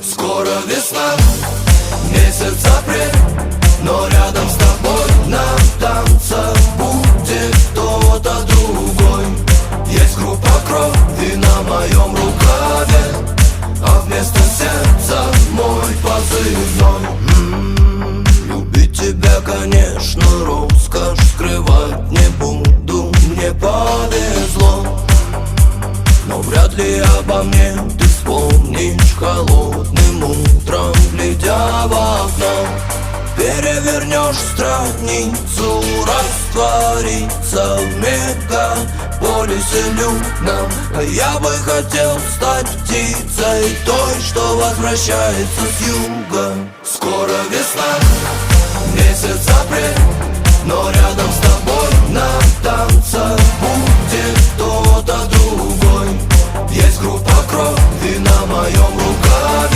Скоро весна, месяц апрель, но рядом с тобой на танцах будет кто-то другой. Есть группа крови на моем рукаве, а вместо сердца мой позывной. Любить тебя, конечно, роскошь, скрывать не буду, мне повезло. Но вряд ли обо мне ты вспомнишь холодным утром, глядя в окно. Перевернешь страницу, раствориться в мегаполисе людном. А я бы хотел стать птицей той, что возвращается с юга. Скоро весна, месяц апрель, но рядом с тобой на танцах будет кто-то другой. Есть группа крови на моем